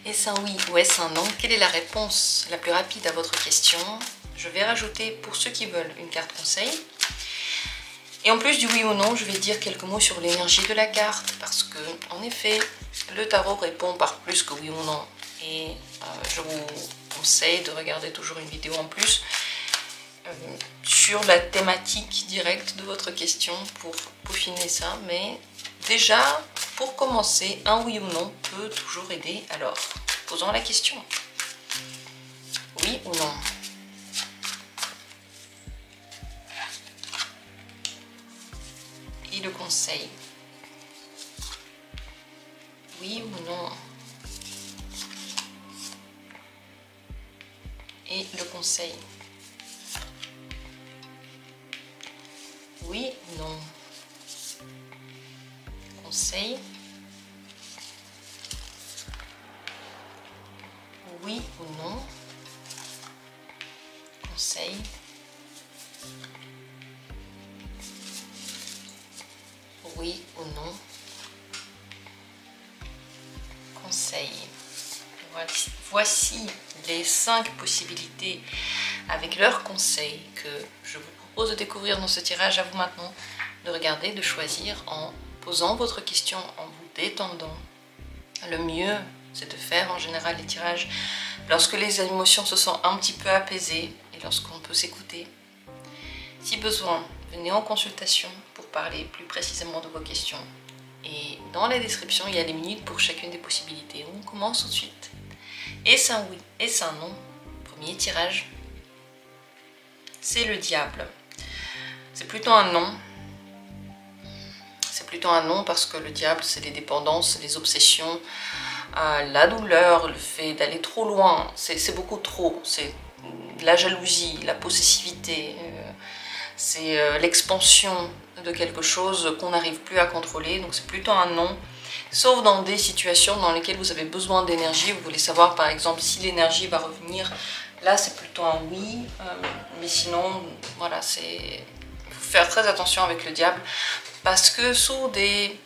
Est-ce un oui ou est-ce un non? Quelle est la réponse la plus rapide à votre question? Je vais rajouter, pour ceux qui veulent, une carte conseil. Et en plus du oui ou non, je vais dire quelques mots sur l'énergie de la carte, parce que, en effet, le tarot répond par plus que oui ou non. Et je vous conseille de regarder toujours une vidéo en plus sur la thématique directe de votre question pour peaufiner ça. Mais déjà, pour commencer, un oui ou non peut toujours aider. Alors, posons la question. Oui ou non? Et le conseil. Oui ou non? Et le conseil. Oui ou non? Conseil. Oui ou non? Conseil. Oui ou non? Conseil. Voici les 5 possibilités avec leurs conseils que je vous propose de découvrir dans ce tirage. À vous maintenant de regarder, de choisir en posant votre question, en vous détendant. Le mieux, c'est de faire en général les tirages lorsque les émotions se sont un petit peu apaisées et lorsqu'on peut s'écouter. Si besoin, venez en consultation pour parler plus précisément de vos questions. Et dans la description, il y a les minutes pour chacune des possibilités. On commence tout de suite. Est-ce un oui? Est-ce un non? Premier tirage. C'est le diable. C'est plutôt un non. C'est plutôt un non parce que le diable, c'est les dépendances, les obsessions, la douleur, le fait d'aller trop loin. C'est beaucoup trop. C'est la jalousie, la possessivité. C'est l'expansion de quelque chose qu'on n'arrive plus à contrôler. Donc c'est plutôt un non. Sauf dans des situations dans lesquelles vous avez besoin d'énergie. Vous voulez savoir par exemple si l'énergie va revenir. Là c'est plutôt un oui. Mais sinon, voilà, il faut faire très attention avec le diable. Parce que sous des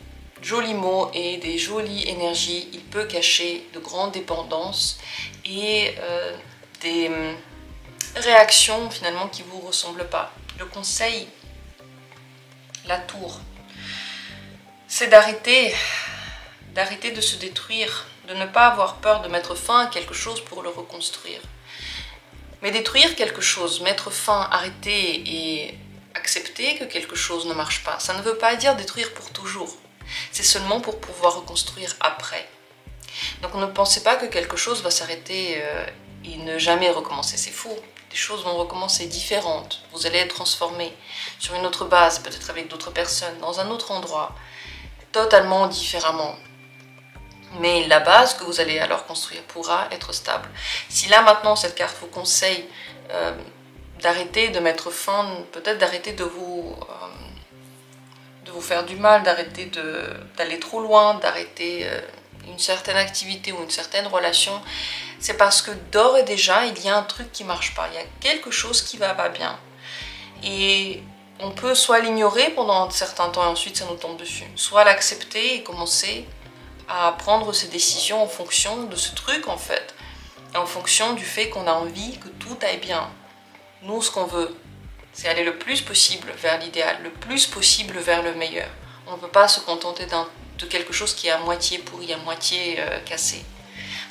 jolis mots et des jolies énergies, il peut cacher de grandes dépendances et des réactions finalement qui ne vous ressemblent pas. Le conseil, la tour, c'est d'arrêter de se détruire, de ne pas avoir peur de mettre fin à quelque chose pour le reconstruire. Mais détruire quelque chose, mettre fin, arrêter et accepter que quelque chose ne marche pas, ça ne veut pas dire détruire pour toujours. C'est seulement pour pouvoir reconstruire après. Donc ne pensez pas que quelque chose va s'arrêter et ne jamais recommencer, c'est faux. Les choses vont recommencer différentes. Vous allez être transformé sur une autre base, peut-être avec d'autres personnes, dans un autre endroit, totalement différemment. Mais la base que vous allez alors construire pourra être stable. Si là maintenant cette carte vous conseille d'arrêter de mettre fin, peut-être d'arrêter de vous faire du mal, d'arrêter d'aller trop loin, d'arrêter une certaine activité ou une certaine relation, c'est parce que d'ores et déjà, il y a un truc qui ne marche pas. Il y a quelque chose qui ne va pas bien. Et on peut soit l'ignorer pendant un certain temps et ensuite ça nous tombe dessus, soit l'accepter et commencer à prendre ses décisions en fonction de ce truc en fait, en fonction du fait qu'on a envie que tout aille bien. Nous, ce qu'on veut, c'est aller le plus possible vers l'idéal, le plus possible vers le meilleur. On ne peut pas se contenter de quelque chose qui est à moitié pourri, à moitié cassé.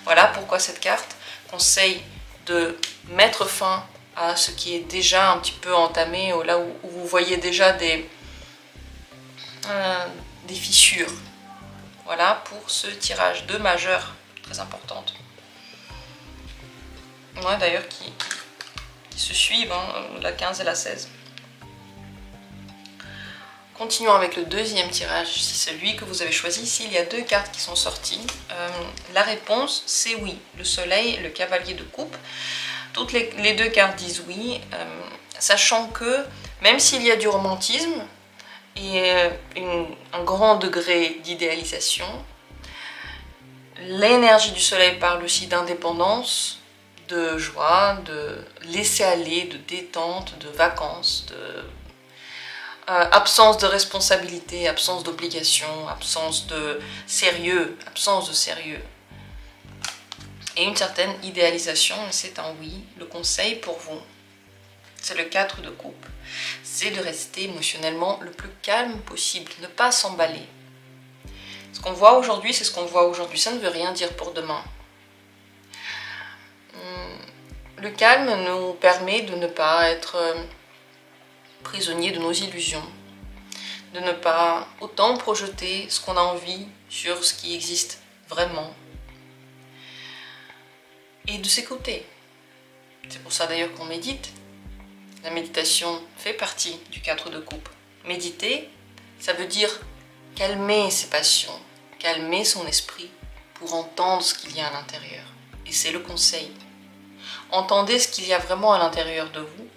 Voilà pourquoi cette carte conseille de mettre fin à ce qui est déjà un petit peu entamé, là où vous voyez déjà des fissures. Voilà pour ce tirage de majeur, très importante. Ouais, d'ailleurs, qui se suivent, hein, la 15 et la 16. Continuons avec le deuxième tirage, c'est celui que vous avez choisi. Ici, il y a 2 cartes qui sont sorties. La réponse, c'est oui. Le soleil, le cavalier de coupe. Toutes les 2 cartes disent oui, sachant que même s'il y a du romantisme et un grand degré d'idéalisation, l'énergie du soleil parle aussi d'indépendance, de joie, de laisser aller, de détente, de vacances, de absence de responsabilité, absence d'obligation, absence de sérieux, et une certaine idéalisation, c'est un oui. Le conseil pour vous, c'est le 4 de coupe, c'est de rester émotionnellement le plus calme possible, ne pas s'emballer. Ce qu'on voit aujourd'hui, c'est ce qu'on voit aujourd'hui, ça ne veut rien dire pour demain. Le calme nous permet de ne pas être prisonnier de nos illusions, de ne pas autant projeter ce qu'on a envie sur ce qui existe vraiment, et de s'écouter. C'est pour ça d'ailleurs qu'on médite. La méditation fait partie du 4 de coupe. Méditer, ça veut dire calmer ses passions, calmer son esprit pour entendre ce qu'il y a à l'intérieur. Et c'est le conseil. Entendez ce qu'il y a vraiment à l'intérieur de vous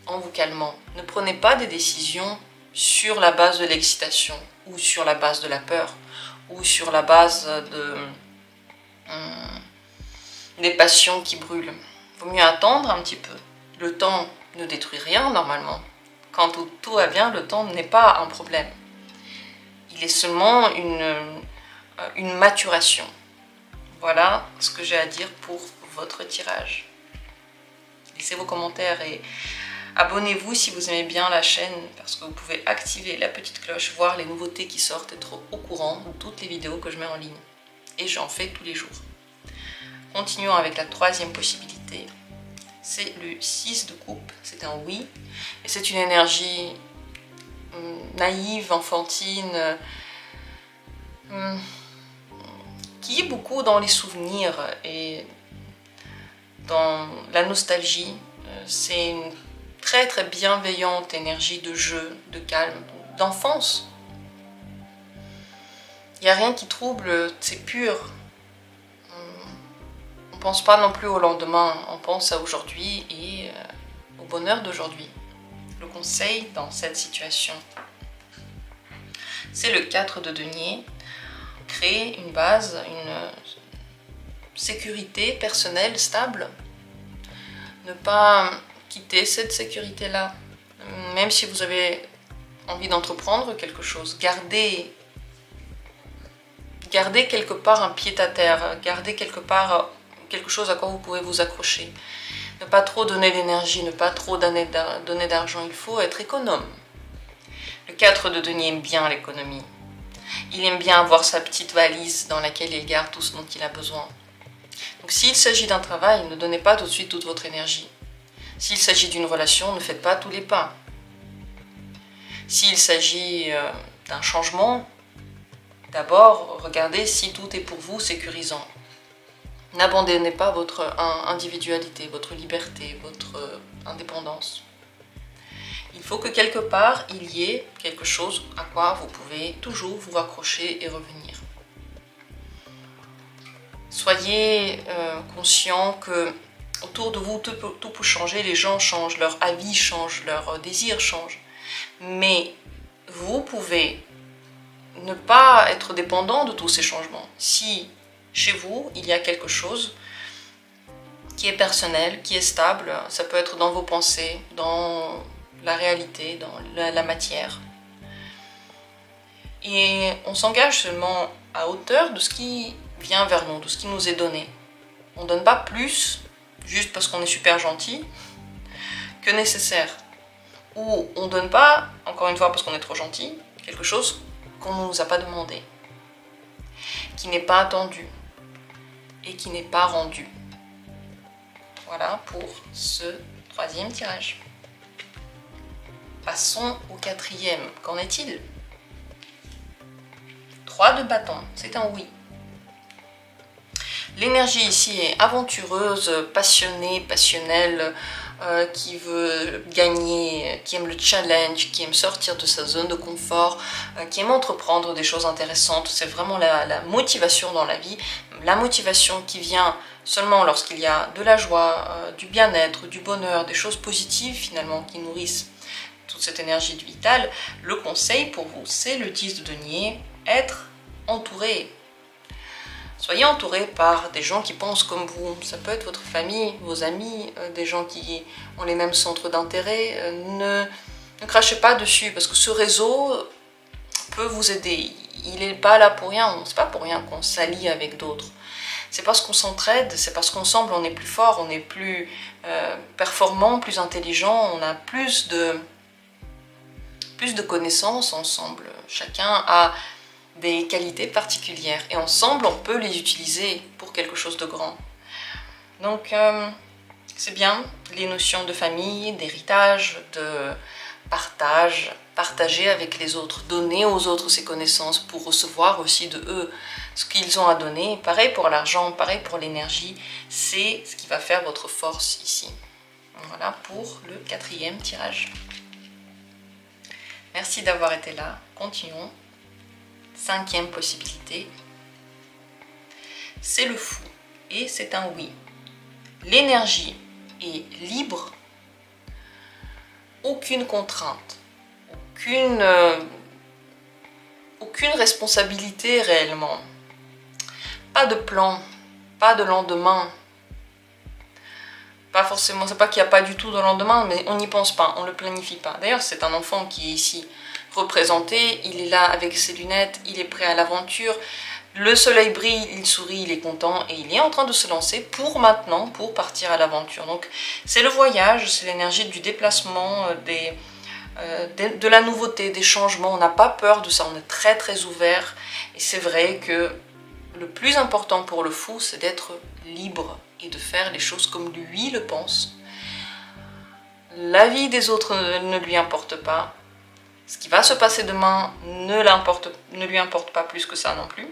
en vous calmant. Ne prenez pas des décisions sur la base de l'excitation ou sur la base de la peur ou sur la base des passions qui brûlent. Il vaut mieux attendre un petit peu. Le temps ne détruit rien normalement. Quand tout va bien, le temps n'est pas un problème. Il est seulement une maturation. Voilà ce que j'ai à dire pour votre tirage. Laissez vos commentaires et abonnez-vous si vous aimez bien la chaîne parce que vous pouvez activer la petite cloche, voir les nouveautés qui sortent, être au courant de toutes les vidéos que je mets en ligne. Et j'en fais tous les jours. Continuons avec la troisième possibilité. C'est le 6 de coupe, c'est un oui. Et c'est une énergie naïve, enfantine, qui est beaucoup dans les souvenirs et dans la nostalgie. C'est une très très bienveillante énergie de jeu, de calme, d'enfance. Il n'y a rien qui trouble, c'est pur. On ne pense pas non plus au lendemain, on pense à aujourd'hui et au bonheur d'aujourd'hui. Le conseil dans cette situation, c'est le 4 de denier. Créer une base, une sécurité personnelle stable. Ne pas quitter cette sécurité-là. Même si vous avez envie d'entreprendre quelque chose, gardez quelque part un pied-à-terre, gardez quelque part quelque chose à quoi vous pouvez vous accrocher. Ne pas trop donner d'énergie, ne pas trop donner d'argent, il faut être économe. Le 4 de denier aime bien l'économie. Il aime bien avoir sa petite valise dans laquelle il garde tout ce dont il a besoin. Donc s'il s'agit d'un travail, ne donnez pas tout de suite toute votre énergie. S'il s'agit d'une relation, ne faites pas tous les pas. S'il s'agit d'un changement, d'abord regardez si tout est pour vous sécurisant. N'abandonnez pas votre individualité, votre liberté, votre indépendance. Il faut que quelque part, il y ait quelque chose à quoi vous pouvez toujours vous raccrocher et revenir. Soyez conscient que autour de vous, tout peut changer, les gens changent, leur avis change, leurs désirs changent. Mais vous pouvez ne pas être dépendant de tous ces changements. Si chez vous, il y a quelque chose qui est personnel, qui est stable, ça peut être dans vos pensées, dans la réalité, dans la matière. Et on s'engage seulement à hauteur de ce qui vient vers nous, de ce qui nous est donné. On ne donne pas plus, juste parce qu'on est super gentil, que nécessaire. Ou on ne donne pas, encore une fois parce qu'on est trop gentil, quelque chose qu'on ne nous a pas demandé, qui n'est pas attendu et qui n'est pas rendu. Voilà pour ce troisième tirage. Passons au quatrième. Qu'en est-il? 3 de bâton, c'est un oui. L'énergie ici est aventureuse, passionnée, passionnelle, qui veut gagner, qui aime le challenge, qui aime sortir de sa zone de confort, qui aime entreprendre des choses intéressantes. C'est vraiment la motivation dans la vie, la motivation qui vient seulement lorsqu'il y a de la joie, du bien-être, du bonheur, des choses positives finalement qui nourrissent toute cette énergie vitale. Le conseil pour vous, c'est le 10 de denier, être entouré. Soyez entouré par des gens qui pensent comme vous. Ça peut être votre famille, vos amis, des gens qui ont les mêmes centres d'intérêt. Ne crachez pas dessus parce que ce réseau peut vous aider. Il n'est pas là pour rien. C'est pas pour rien qu'on s'allie avec d'autres. C'est parce qu'on s'entraide, c'est parce qu'ensemble on est plus fort, on est plus performant, plus intelligent, on a plus de connaissances ensemble. Chacun a des qualités particulières et ensemble on peut les utiliser pour quelque chose de grand. Donc c'est bien les notions de famille, d'héritage, de partage, partager avec les autres, donner aux autres ces connaissances pour recevoir aussi de eux ce qu'ils ont à donner. Pareil pour l'argent, pareil pour l'énergie, c'est ce qui va faire votre force ici. Voilà pour le 4e tirage. Merci d'avoir été là, continuons. 5e possibilité, c'est le fou et c'est un oui. L'énergie est libre, aucune contrainte, aucune responsabilité réellement, pas de plan, pas de lendemain, pas forcément, c'est pas qu'il n'y a pas du tout de lendemain, mais on n'y pense pas, on ne le planifie pas. D'ailleurs c'est un enfant qui est ici représenté, il est là avec ses lunettes, il est prêt à l'aventure, le soleil brille, il sourit, il est content et il est en train de se lancer pour maintenant, pour partir à l'aventure. Donc c'est le voyage, c'est l'énergie du déplacement, de la nouveauté, des changements. On n'a pas peur de ça, on est très très ouvert. Et c'est vrai que le plus important pour le fou, c'est d'être libre et de faire les choses comme lui le pense. La vie des autres ne lui importe pas. Ce qui va se passer demain ne lui importe pas plus que ça non plus.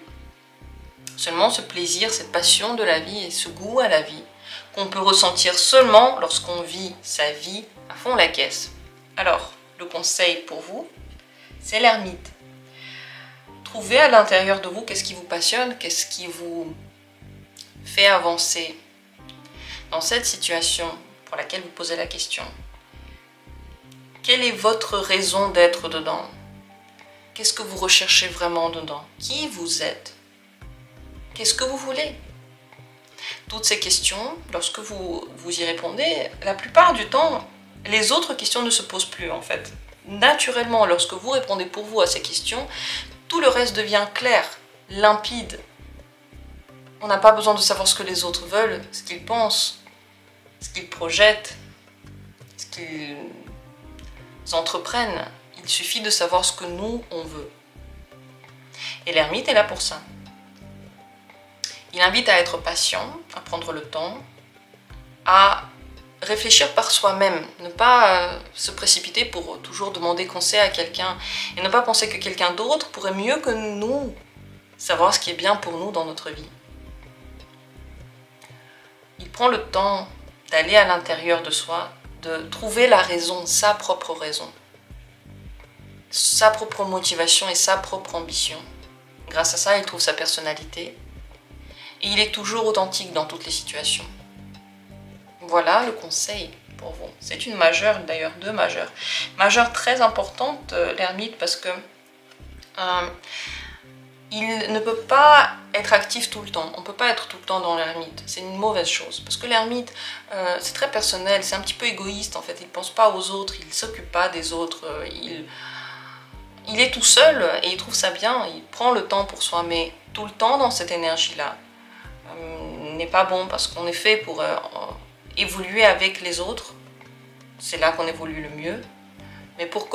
Seulement ce plaisir, cette passion de la vie et ce goût à la vie qu'on peut ressentir seulement lorsqu'on vit sa vie à fond la caisse. Alors, le conseil pour vous, c'est l'ermite. Trouvez à l'intérieur de vous qu'est-ce qui vous passionne, qu'est-ce qui vous fait avancer dans cette situation pour laquelle vous posez la question. Quelle est votre raison d'être dedans? Qu'est-ce que vous recherchez vraiment dedans? Qui vous êtes? Qu'est-ce que vous voulez? Toutes ces questions, lorsque vous y répondez, la plupart du temps, les autres questions ne se posent plus en fait. Naturellement, lorsque vous répondez pour vous à ces questions, tout le reste devient clair, limpide. On n'a pas besoin de savoir ce que les autres veulent, ce qu'ils pensent, ce qu'ils projettent, ce qu'ils entreprennent. Il suffit de savoir ce que nous, on veut. Et l'ermite est là pour ça. Il invite à être patient, à prendre le temps, à réfléchir par soi-même, ne pas se précipiter pour toujours demander conseil à quelqu'un et ne pas penser que quelqu'un d'autre pourrait mieux que nous savoir ce qui est bien pour nous dans notre vie. Il prend le temps d'aller à l'intérieur de soi, de trouver la raison, sa propre raison, sa propre motivation et sa propre ambition. Grâce à ça, il trouve sa personnalité et il est toujours authentique dans toutes les situations. Voilà le conseil pour vous. C'est une majeure, d'ailleurs deux majeures. Majeure très importante, l'ermite, parce que il ne peut pas être actif tout le temps. On ne peut pas être tout le temps dans l'ermite. C'est une mauvaise chose. Parce que l'ermite, c'est très personnel, c'est un petit peu égoïste en fait. Il ne pense pas aux autres, il ne s'occupe pas des autres. Il est tout seul et il trouve ça bien. Il prend le temps pour soi. Mais tout le temps dans cette énergie-là n'est pas bon parce qu'on est fait pour évoluer avec les autres. C'est là qu'on évolue le mieux. Mais pour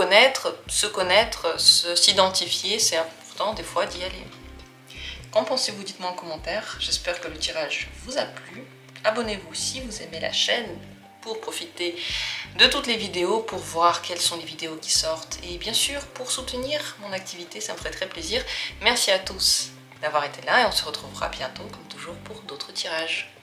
s'identifier, c'est important des fois d'y aller. Qu'en pensez-vous? Dites-moi en commentaire. J'espère que le tirage vous a plu. Abonnez-vous si vous aimez la chaîne pour profiter de toutes les vidéos, pour voir quelles sont les vidéos qui sortent. Et bien sûr, pour soutenir mon activité, ça me ferait très plaisir. Merci à tous d'avoir été là et on se retrouvera bientôt, comme toujours, pour d'autres tirages.